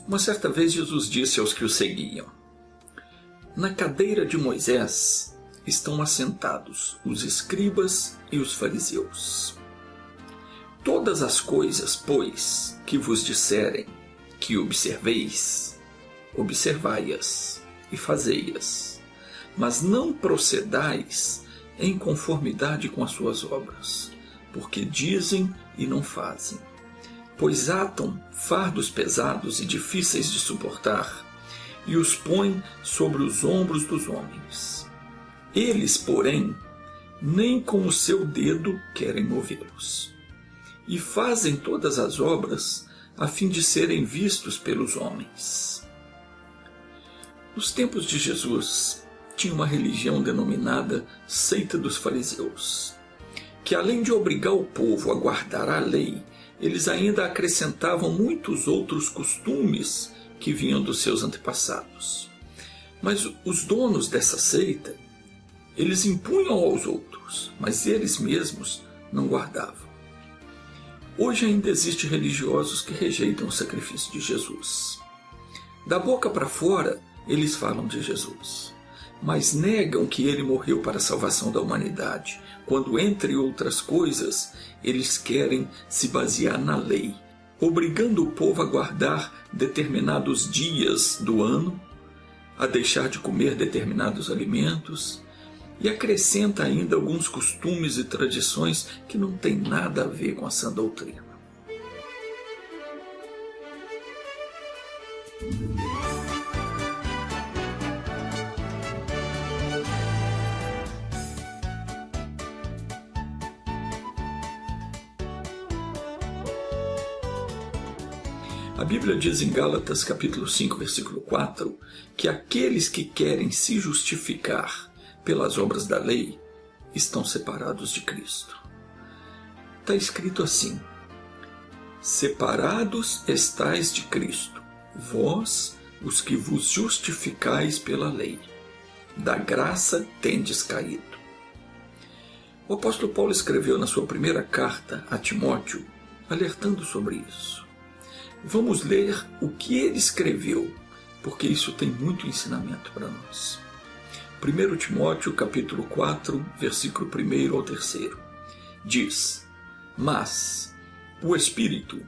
Uma certa vez Jesus disse aos que o seguiam: na cadeira de Moisés estão assentados os escribas e os fariseus. Todas as coisas, pois, que vos disserem que observeis, observai-as e fazei-as, mas não procedais em conformidade com as suas obras, porque dizem e não fazem. Pois atam fardos pesados e difíceis de suportar, e os põem sobre os ombros dos homens. Eles, porém, nem com o seu dedo querem movê-los. E fazem todas as obras a fim de serem vistos pelos homens. Nos tempos de Jesus, tinha uma religião denominada Seita dos Fariseus, que além de obrigar o povo a guardar a lei, eles ainda acrescentavam muitos outros costumes que vinham dos seus antepassados. Mas os donos dessa seita, eles impunham aos outros, mas eles mesmos não guardavam. Hoje ainda existem religiosos que rejeitam o sacrifício de Jesus. Da boca para fora, eles falam de Jesus, mas negam que ele morreu para a salvação da humanidade, quando, entre outras coisas, eles querem se basear na lei, obrigando o povo a guardar determinados dias do ano, a deixar de comer determinados alimentos, e acrescenta ainda alguns costumes e tradições que não têm nada a ver com a sã doutrina. A Bíblia diz em Gálatas capítulo 5, versículo 4, que aqueles que querem se justificar pelas obras da lei estão separados de Cristo. Está escrito assim: separados estais de Cristo, vós, os que vos justificais pela lei, da graça tendes caído. O apóstolo Paulo escreveu na sua primeira carta a Timóteo, alertando sobre isso. Vamos ler o que ele escreveu, porque isso tem muito ensinamento para nós. 1 Timóteo capítulo 4, versículo 1 ao 3, diz: mas o Espírito,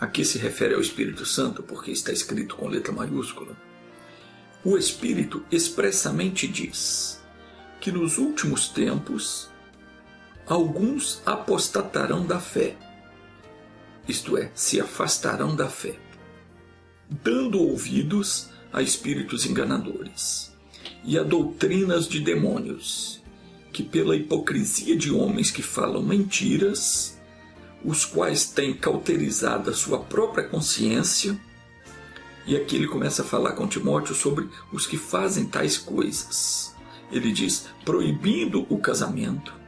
aqui se refere ao Espírito Santo, porque está escrito com letra maiúscula, o Espírito expressamente diz que nos últimos tempos alguns apostatarão da fé, isto é, se afastarão da fé, dando ouvidos a espíritos enganadores e a doutrinas de demônios, que pela hipocrisia de homens que falam mentiras, os quais têm cauterizado a sua própria consciência. E aqui ele começa a falar com Timóteo sobre os que fazem tais coisas. Ele diz, proibindo o casamento.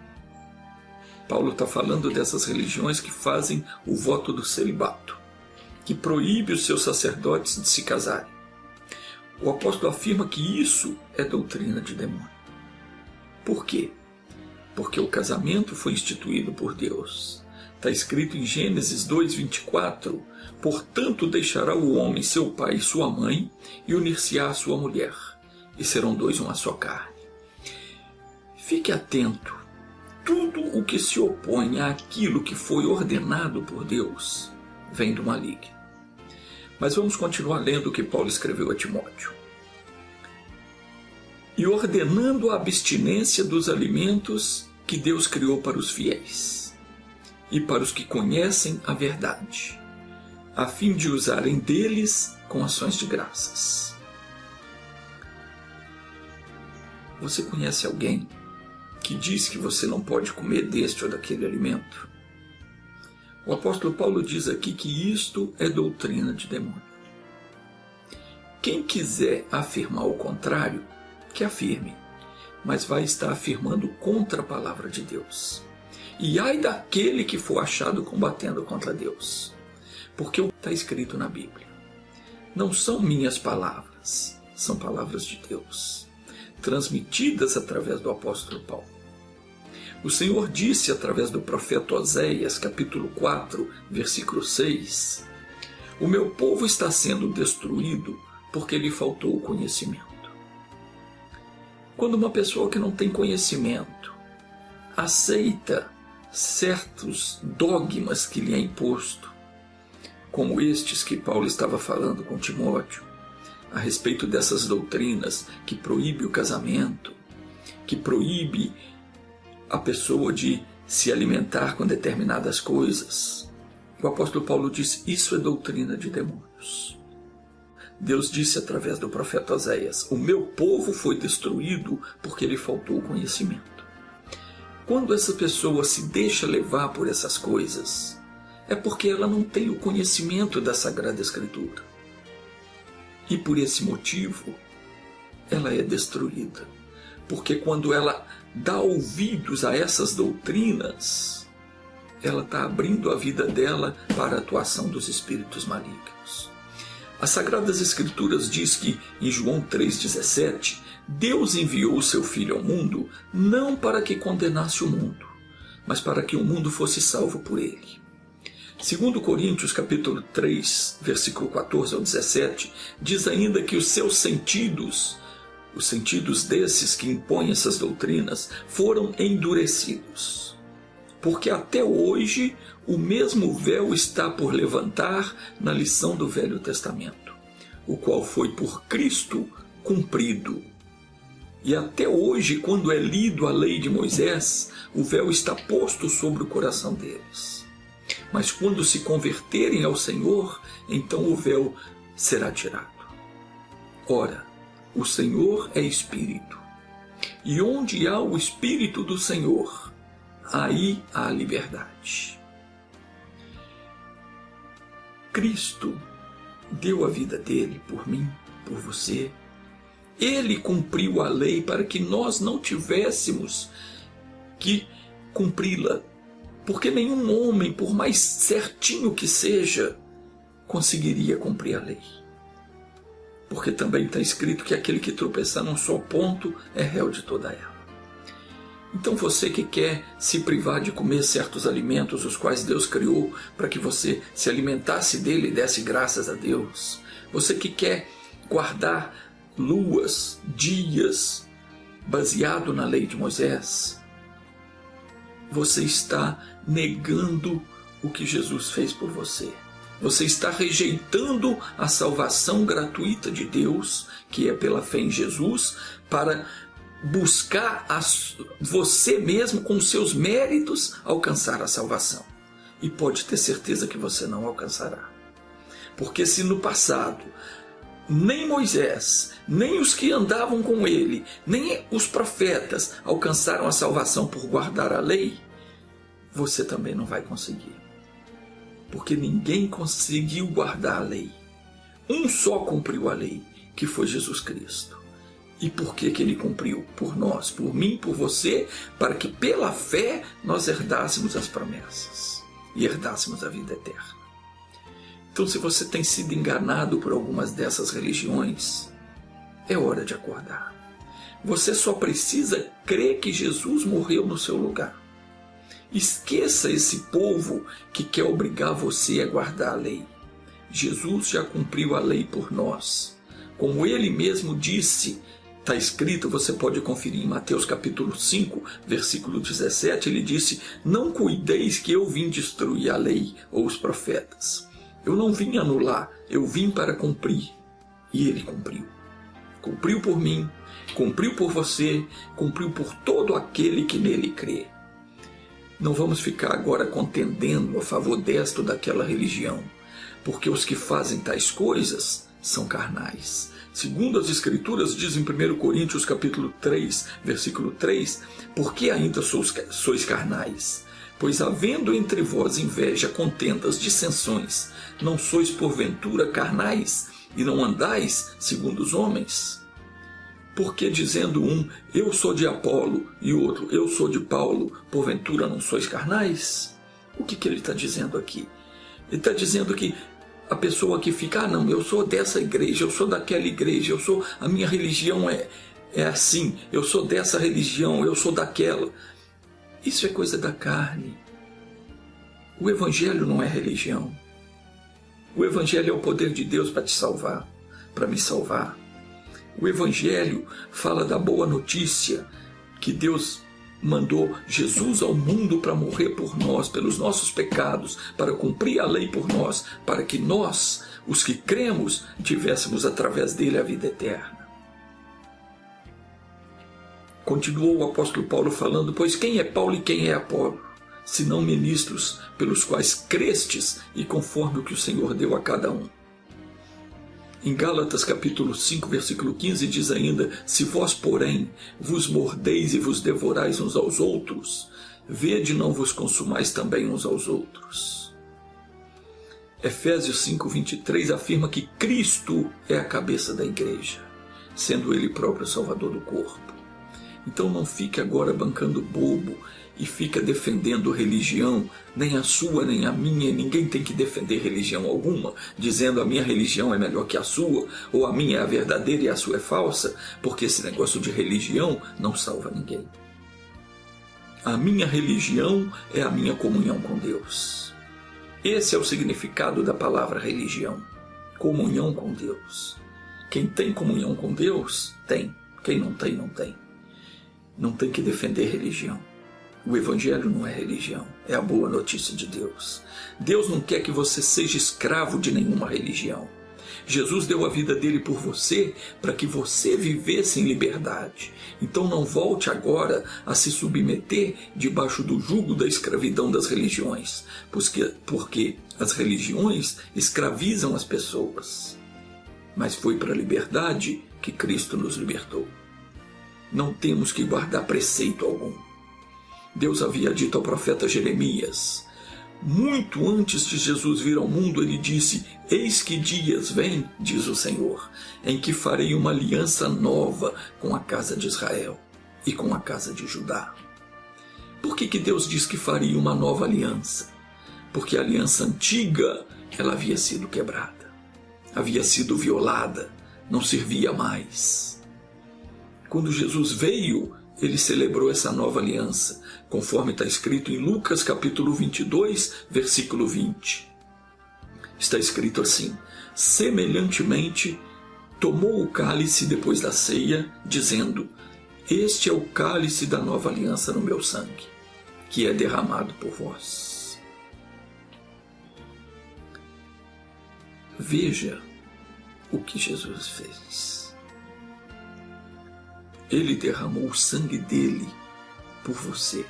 Paulo está falando dessas religiões que fazem o voto do celibato, que proíbe os seus sacerdotes de se casarem. O apóstolo afirma que isso é doutrina de demônio. Por quê? Porque o casamento foi instituído por Deus. Está escrito em Gênesis 2:24, portanto deixará o homem seu pai e sua mãe e unir-se-á à sua mulher, e serão dois uma só carne. Fique atento, tudo o que se opõe àquilo que foi ordenado por Deus vem do maligno. Mas vamos continuar lendo o que Paulo escreveu a Timóteo. E ordenando a abstinência dos alimentos que Deus criou para os fiéis e para os que conhecem a verdade, a fim de usarem deles com ações de graças. Você conhece alguém que diz que você não pode comer deste ou daquele alimento? O apóstolo Paulo diz aqui que isto é doutrina de demônio. Quem quiser afirmar o contrário, que afirme, mas vai estar afirmando contra a palavra de Deus. E ai daquele que for achado combatendo contra Deus, porque o que está escrito na Bíblia não são minhas palavras, são palavras de Deus, transmitidas através do apóstolo Paulo. O Senhor disse através do profeta Oséias, capítulo 4, versículo 6, O meu povo está sendo destruído porque lhe faltou o conhecimento. Quando uma pessoa que não tem conhecimento aceita certos dogmas que lhe é imposto, como estes que Paulo estava falando com Timóteo, a respeito dessas doutrinas que proíbe o casamento, que proíbe a pessoa de se alimentar com determinadas coisas, o apóstolo Paulo diz: isso é doutrina de demônios. Deus disse através do profeta Oséias: o meu povo foi destruído porque lhe faltou o conhecimento. Quando essa pessoa se deixa levar por essas coisas, é porque ela não tem o conhecimento da Sagrada Escritura. E por esse motivo, ela é destruída. Porque quando ela dá ouvidos a essas doutrinas, ela está abrindo a vida dela para a atuação dos espíritos malignos. As Sagradas Escrituras diz que, em João 3,17, Deus enviou o seu Filho ao mundo não para que condenasse o mundo, mas para que o mundo fosse salvo por ele. Segundo Coríntios capítulo 3, versículo 14 ao 17, diz ainda que os seus sentidos, os sentidos desses que impõem essas doutrinas, foram endurecidos. Porque até hoje o mesmo véu está por levantar na lição do Velho Testamento, o qual foi por Cristo cumprido. E até hoje, quando é lido a lei de Moisés, o véu está posto sobre o coração deles. Mas quando se converterem ao Senhor, então o véu será tirado. Ora, o Senhor é Espírito, e onde há o Espírito do Senhor, aí há liberdade. Cristo deu a vida dele por mim, por você. Ele cumpriu a lei para que nós não tivéssemos que cumpri-la. Porque nenhum homem, por mais certinho que seja, conseguiria cumprir a lei. Porque também está escrito que aquele que tropeçar num só ponto é réu de toda ela. Então você que quer se privar de comer certos alimentos, os quais Deus criou para que você se alimentasse dele e desse graças a Deus. Você que quer guardar luas, dias, baseado na lei de Moisés, você está negando o que Jesus fez por você. Você está rejeitando a salvação gratuita de Deus, que é pela fé em Jesus, para buscar você mesmo, com seus méritos, alcançar a salvação. E pode ter certeza que você não alcançará. Porque se no passado nem Moisés, nem os que andavam com ele, nem os profetas alcançaram a salvação por guardar a lei, você também não vai conseguir. Porque ninguém conseguiu guardar a lei. Um só cumpriu a lei, que foi Jesus Cristo. E por que ele cumpriu? Por nós, por mim, por você, para que pela fé nós herdássemos as promessas e herdássemos a vida eterna. Então, se você tem sido enganado por algumas dessas religiões, é hora de acordar. Você só precisa crer que Jesus morreu no seu lugar. Esqueça esse povo que quer obrigar você a guardar a lei. Jesus já cumpriu a lei por nós. Como ele mesmo disse, está escrito, você pode conferir em Mateus capítulo 5, versículo 17, ele disse: não cuideis que eu vim destruir a lei ou os profetas. Eu não vim anular, eu vim para cumprir. E ele cumpriu. Cumpriu por mim, cumpriu por você, cumpriu por todo aquele que nele crê. Não vamos ficar agora contendendo a favor desta ou daquela religião, porque os que fazem tais coisas são carnais. Segundo as Escrituras, diz em 1 Coríntios capítulo 3, versículo 3, por que ainda sois carnais? Pois havendo entre vós inveja, contendas, dissensões, não sois porventura carnais e não andais segundo os homens? Porque dizendo um, eu sou de Apolo, e outro, eu sou de Paulo, porventura não sois carnais? O que ele está dizendo aqui? Ele está dizendo que a pessoa que fica, não, eu sou dessa igreja, eu sou daquela igreja, a minha religião é assim, eu sou dessa religião, eu sou daquela. Isso é coisa da carne. O Evangelho não é religião. O Evangelho é o poder de Deus para te salvar, para me salvar. O Evangelho fala da boa notícia que Deus mandou Jesus ao mundo para morrer por nós, pelos nossos pecados, para cumprir a lei por nós, para que nós, os que cremos, tivéssemos através dele a vida eterna. Continuou o apóstolo Paulo falando: pois quem é Paulo e quem é Apolo, senão ministros pelos quais crestes e conforme o que o Senhor deu a cada um. Em Gálatas capítulo 5, versículo 15 diz ainda: se vós, porém, vos mordeis e vos devorais uns aos outros, vede não vos consumais também uns aos outros. Efésios 5, 23 afirma que Cristo é a cabeça da igreja, sendo ele próprio o salvador do corpo. Então não fique agora bancando bobo e fica defendendo religião, nem a sua, nem a minha. Ninguém tem que defender religião alguma, dizendo a minha religião é melhor que a sua, ou a minha é a verdadeira e a sua é falsa, porque esse negócio de religião não salva ninguém. A minha religião é a minha comunhão com Deus. Esse é o significado da palavra religião, comunhão com Deus. Quem tem comunhão com Deus, tem. Quem não tem, não tem. Não tem que defender religião. O Evangelho não é religião, é a boa notícia de Deus. Deus não quer que você seja escravo de nenhuma religião. Jesus deu a vida dele por você para que você vivesse em liberdade. Então não volte agora a se submeter debaixo do jugo da escravidão das religiões, porque as religiões escravizam as pessoas. Mas foi para a liberdade que Cristo nos libertou. Não temos que guardar preceito algum. Deus havia dito ao profeta Jeremias, muito antes de Jesus vir ao mundo, ele disse: eis que dias vêm, diz o Senhor, em que farei uma aliança nova com a casa de Israel e com a casa de Judá. Por que Deus diz que faria uma nova aliança? Porque a aliança antiga, ela havia sido quebrada, havia sido violada, não servia mais. Quando Jesus veio, ele celebrou essa nova aliança, conforme está escrito em Lucas capítulo 22, versículo 20. Está escrito assim: semelhantemente, tomou o cálice depois da ceia, dizendo: este é o cálice da nova aliança no meu sangue, que é derramado por vós. Veja o que Jesus fez. Ele derramou o sangue dele por você,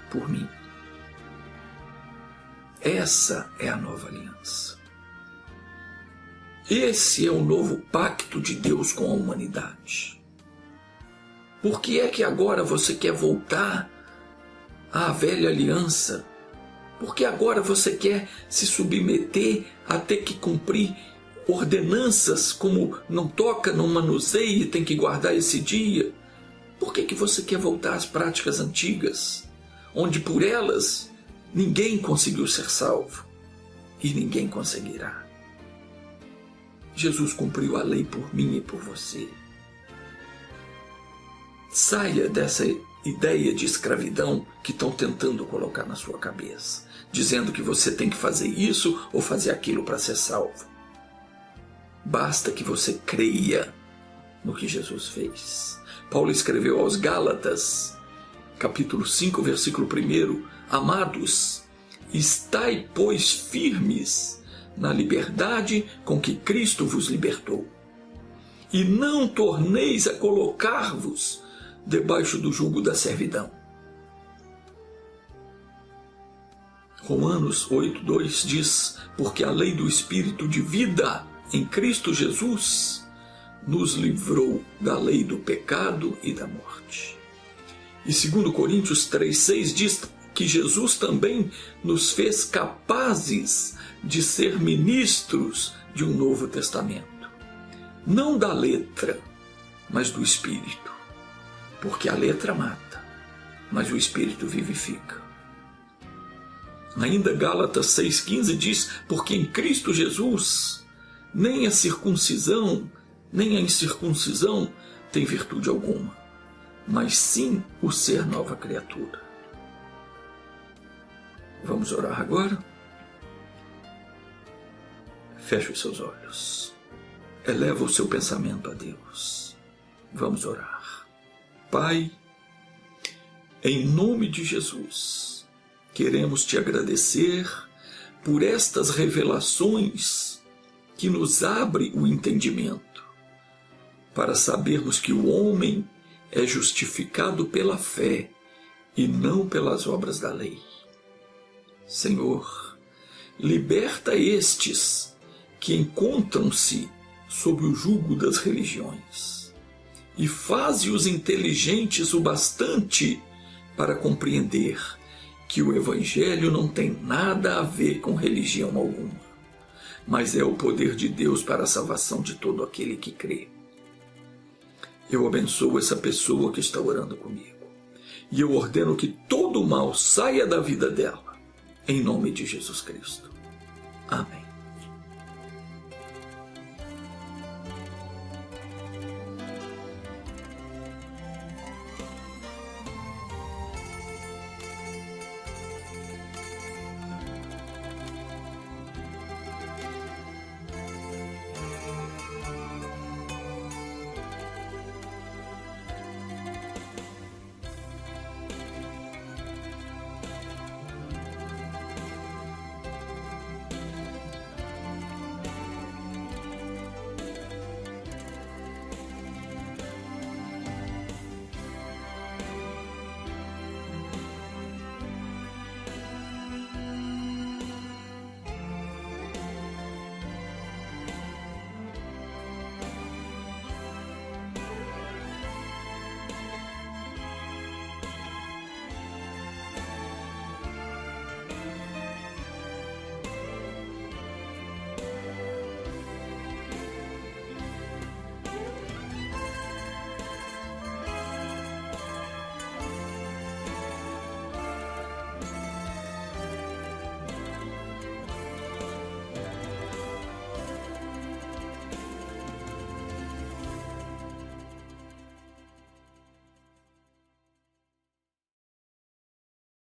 por mim. Essa é a nova aliança. Esse é o novo pacto de Deus com a humanidade. Por que é que agora você quer voltar à velha aliança? Por que agora você quer se submeter a ter que cumprir ordenanças como não toca, não manuseie, tem que guardar esse dia? Por que você quer voltar às práticas antigas, onde por elas ninguém conseguiu ser salvo e ninguém conseguirá? Jesus cumpriu a lei por mim e por você. Saia dessa ideia de escravidão que estão tentando colocar na sua cabeça, dizendo que você tem que fazer isso ou fazer aquilo para ser salvo. Basta que você creia no que Jesus fez. Paulo escreveu aos Gálatas, capítulo 5, versículo 1: amados, estai, pois, firmes na liberdade com que Cristo vos libertou, e não torneis a colocar-vos debaixo do jugo da servidão. Romanos 8:2 diz: porque a lei do Espírito de vida em Cristo Jesus nos livrou da lei do pecado e da morte. E 2 Coríntios 3:6 diz que Jesus também nos fez capazes de ser ministros de um novo testamento. Não da letra, mas do Espírito. Porque a letra mata, mas o Espírito vivifica. Ainda Gálatas 6,15 diz: porque em Cristo Jesus nem a circuncisão, nem a incircuncisão tem virtude alguma, mas sim o ser nova criatura. Vamos orar agora? Feche os seus olhos. Eleva o seu pensamento a Deus. Vamos orar. Pai, em nome de Jesus, queremos te agradecer por estas revelações que nos abre o entendimento, para sabermos que o homem é justificado pela fé e não pelas obras da lei. Senhor, liberta estes que encontram-se sob o jugo das religiões e faze-os inteligentes o bastante para compreender que o Evangelho não tem nada a ver com religião alguma, mas é o poder de Deus para a salvação de todo aquele que crê. Eu abençoo essa pessoa que está orando comigo e eu ordeno que todo o mal saia da vida dela, em nome de Jesus Cristo. Amém.